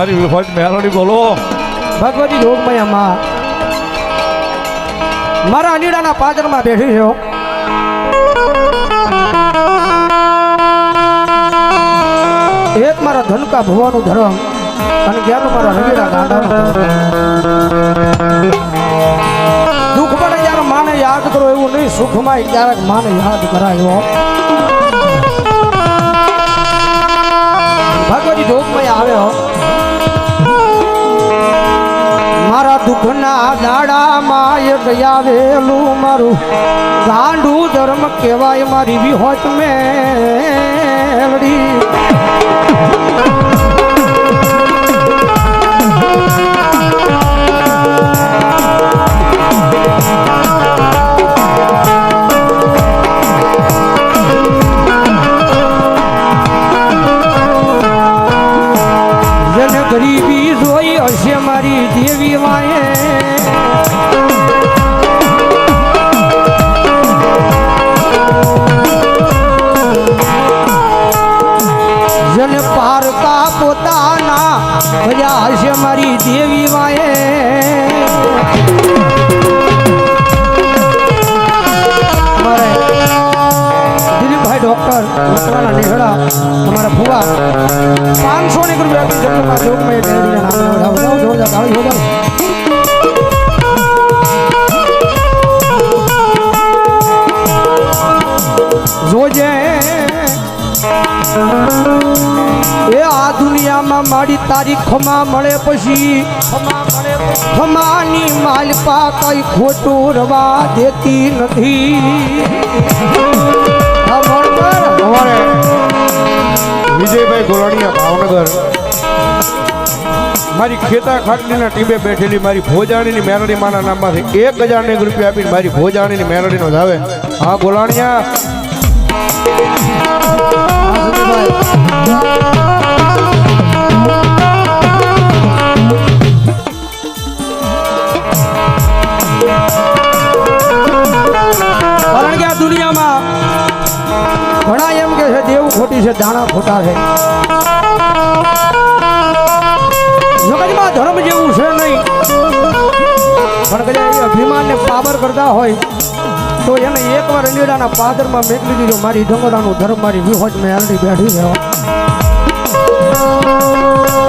મારી વિહોજ મેલોડી બોલો ભગવતી જોગમય માં મારા અનીડાના પાદરમાં બેઠી છો એક મારા ધનકા ભવાનું ધર્મ અને જ્ઞાનનું મારા રંગીડા ગાંડાનું દુઃખ પડે જ્યારે માને યાદ કરો એવું નહીં સુખમાં ક્યારેક માને યાદ કરાયો ભગવતી જોગમય આવ્યો મારા દુઃખના દાડામાં એક આવેલું મારું ગાંડું ધર્મ કહેવાય મારી વિહોત મેલડી જેને ગરીબી જોઈ હશે મારી દેવી માએ જેને પારકા પોતાના ભર્યા હશે મારી દેવી માએ દિલીપભાઈ ડોક્ટર મકવાના નેહડા અમારા ફુવા 500 ની રૂપિયા જોગમય મેળવીને નામ જોરદાર તાળી જોરદાર જોજે એ આ દુનિયામાં મારી તારી ખમા મળે પછી ખમાની માલપા કઈ ખોટું રવા દેતી નથી વિજયભાઈ ગોરાણીયા ભાવનગર મારી ખેતા ખાટલીના ટીમે બેઠેલી મારી ભોજાણીની મેરડી માના નામમાંથી 1000 રૂપિયા આપીને મારી ભોજાણીની મેરડીનો જ આવે હા ગોલાણીયા કારણ કે આ દુનિયામાં ઘણા એમ કે છે દેવું ખોટી છે દાણા ખોટા છે જગતમાં ધર્મ જેવું છે નહીં પણ કદાચ એ અભિમાનને પાવર કરતા હોય તો એને એકવાર અનીડાના પાદરમાં મેકલી દીધો મારી ઢંગોડાનું ધર્મ મારી વિહોજ મેલડી બેઠી ગયો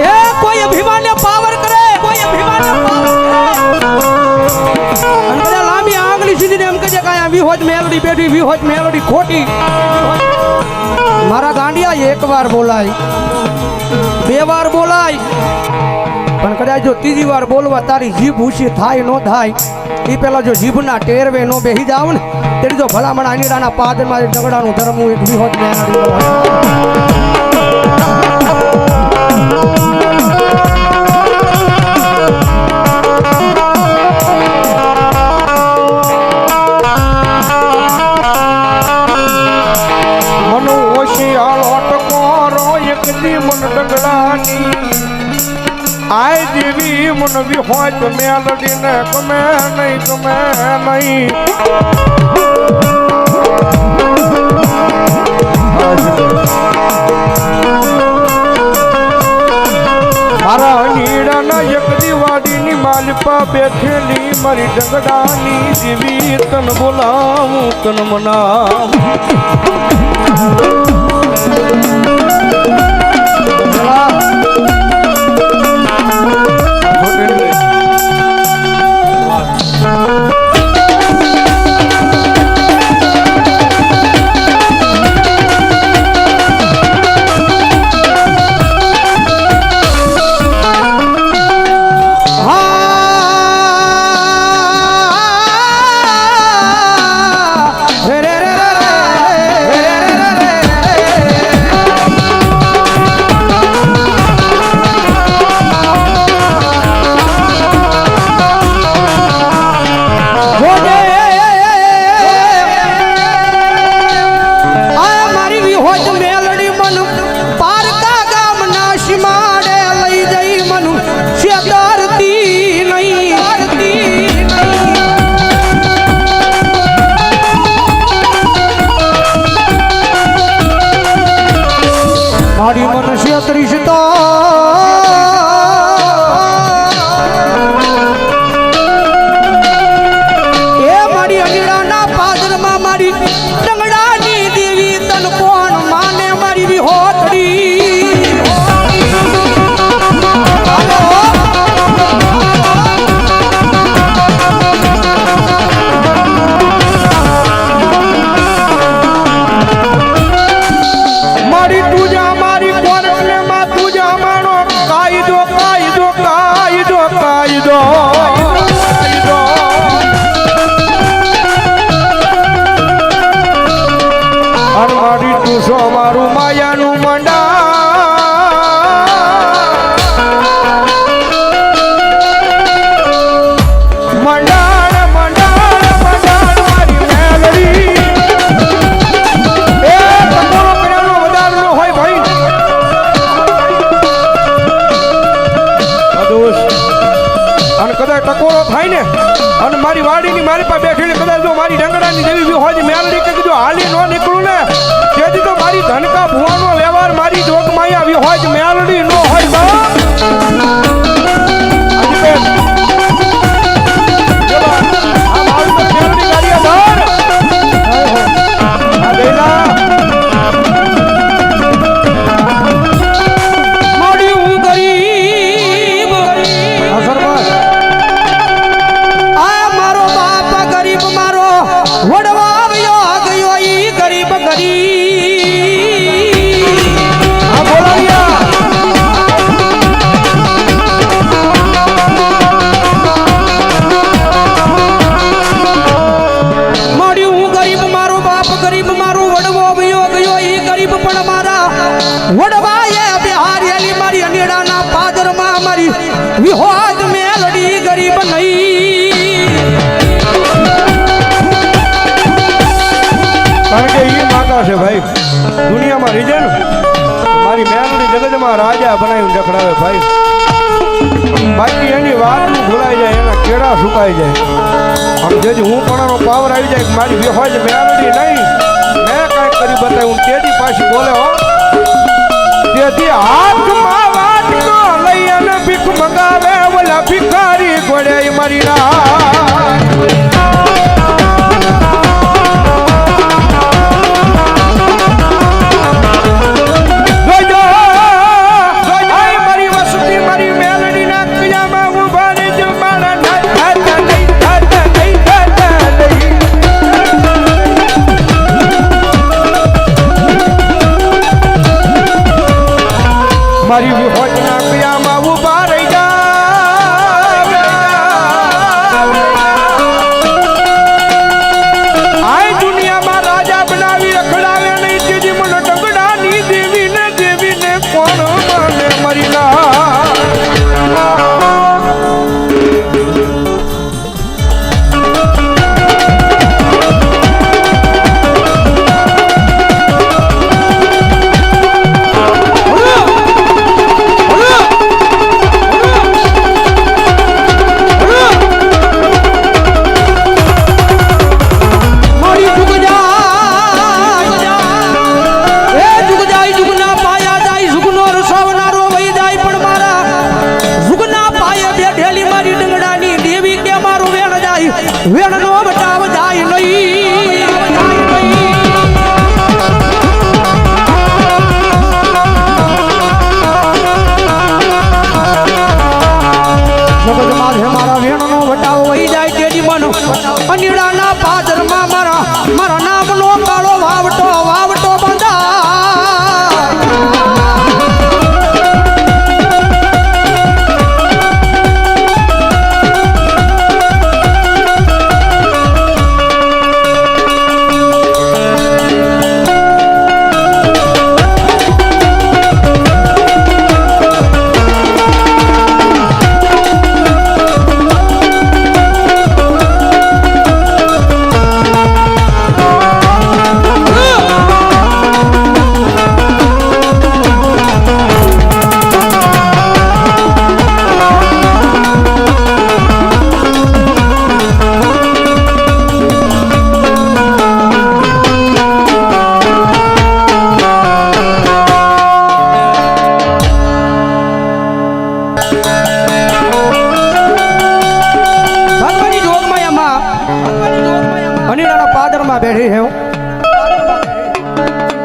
એ કોઈ અભિમાનને પાવર કરે કોઈ અભિમાનને પાવર કરે અને કદાચ લાંબી આંગળી સીધીને એમ કહે કે આ વિહોજ મેલડી બેઠી વિહોજ મેલડી ખોટી મારા ગાંડિયા એકવાર બોલાય બે વાર બોલાય પણ કદાચ જો ત્રીજી વાર બોલવા તારી જીભ ઊંચી થાય ન થાય એ પેલા જો જીભના ટેરવે નો બેસી જાવ ને તેની જો ભલામણ અનીડાના પાદરમાં ઢગડાનું ધર્મ એક વિહોજ મેલડી આય દેવી મન વિહોજ મેલડીને ગમે નહીં મારા અનીડાના એક દિવાળીની માલપા બેઠેલી મારી ડંગડાની દેવી તન બોલાવું તન મનાવું ડંગડાની દેવી તન કોણ માને મારી વિહોતડી મારી તુજા મારી કોરને માં તુજા માનો કાયદો કાયદો કાયદો કાયદો કાયદો અર મારી તુસો મારું માયાનું મંડા મંડાણ મંડાણ મંડાણ મારી મેલડી એ તમોનો કર્યાનો વધાર ન હોય ભાઈ અદોષ અને કદાચ ટકોરો થાય ને અને મારી વાડીની મારી પાસે બેઠેલી કદાચ જો મારી ડંગડાની દેવી બી હોય મેલડી કે કીધું હાલી ન નીકળું ને તેથી તો મારી ધનકા ભુવાનો વ્યવહાર મારી જોગમાયા આવી હોય મેલડી ન હોય બાપ હાજીબેન આ મારું તો મેલડી ગાડીયા ધાર આ લેલા મારી હું ગરીબ અસરબાજ આ મારો બાપ ગરીબ મારો વડવા આવ્યો ગયો ઈ ગરીબ ગરીબ આ બોલાવ્યા મળ્યું હું ગરીબ મારો બાપ ગરીબ મારો વડવો આવ્યો ગયો ઈ ગરીબ પણ મારા વડવાએ બિહારેલી મારી અનેડાના પાદરમાં મારી વિહોદ મેલડી ગરીબ નહીં કારણ કે એ માતા છે ભાઈ દુનિયામાં રીજે ને મારી મેલડી જગતમાં રાજા બનાવીને જખડાવે ભાઈ બાકી એની વાત ભૂલાઈ જાય એના કેળા સુકાઈ જાય આમ જેથી હું પણ પાવર આવી જાય કે મારી વિહોજ મેલડી નહીં મેં કાંઈક કરી બતાવ્યું તેની પાછી બોલે હો તેથી હાથમાં વાટકો લઈ અને ભીખ મંગાવે ઓલા ભિખારી ગોળે મારી ના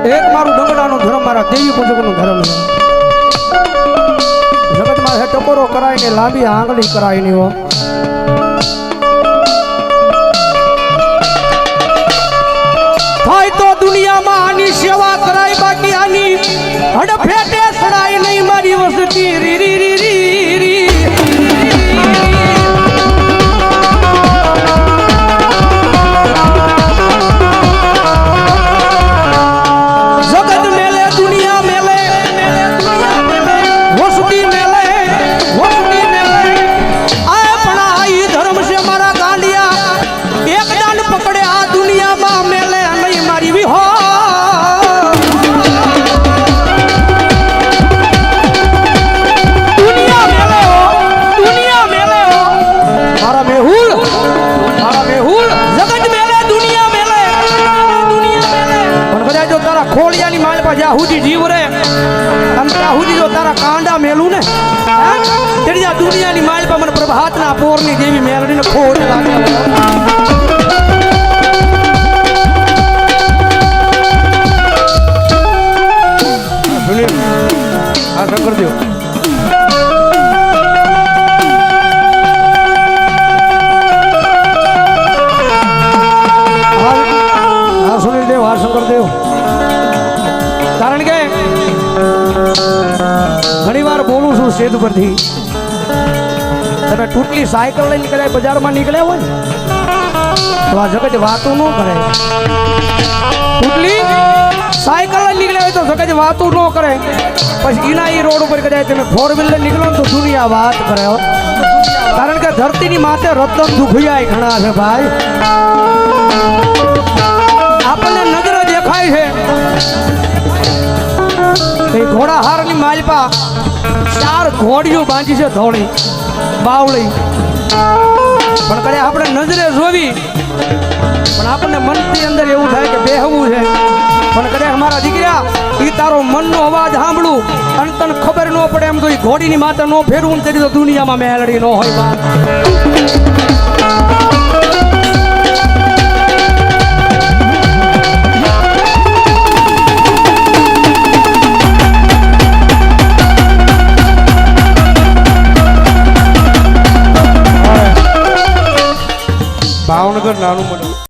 એક મારું ડંગડાનું ધર્મ મારા દેવી પૂજકનું ધર્મ છે જગતમાં હે ટકોરો કરાય ને લાંબી આંગળી કરાય ની હો થાય તો દુનિયામાં આની સેવા કરાય બાકી આની હડફેટે સડાય નહીં મારી વસતી રી રી રી રી રી જગત મેલે દુનિયા મેલે વસતી મેલે આ પણ આ ઈ ધર્મ છે મારા ગાંડિયા એક દાન પકડે આ દુનિયામાં મેલે નહીં મારી વિહો દુનિયા મેલે મારા મેહુલ જગત મેલે દુનિયા મેલે પણ કદાચ જો તારા ખોળિયાની માલ પર જ્યાં સુધી જીવ રે અને ત્યાં સુધી જો તારા કાંડા મેલું ને તેની આ દુનિયાની માલ પર મને પ્રભાતના પોરની જેવી મેલડીને ખોળ લાગે સુનિલ આ શંકર દેવ સુનિલ દેવ હા શંકર દેવ કારણ કે ઘણી વાર બોલું છું સેતુ પરથી તમે ટૂટલી સાયકલ લઈને કદાચ બજારમાં નીકળ્યા હોય ને તો આ જગત વાતું ન કરે ટૂટલી સાયકલ લઈને નીકળ્યા હોય તો જગત વાતું ન કરે પછી એના એ રોડ ઉપર કદાચ તમે 4 વ્હીલર નીકળો ને તો દુનિયા વાત કરે હો. કારણ કે ધરતીની માથે રતન દુખિયાય ઘણા છે ભાઈ આપણને નજરે દેખાય છે એ ઘોડા હારની માલપા 4 ઘોડીઓ બાંધી છે ધોળી બાવળી પણ કદાચ આપણે નજરે જોવી પણ આપણને મનની અંદર એવું થાય કે બેહવું છે પણ કદાચ અમારા દીકરા એ તારો મનનો અવાજ સાંભળું અને તને ખબર ન પડે એમ તો એ ઘોડીની માથે ન ફેરવું ને તેથી તો દુનિયામાં મેલડી ન હોય બા ભાવનગર નાનું મોટું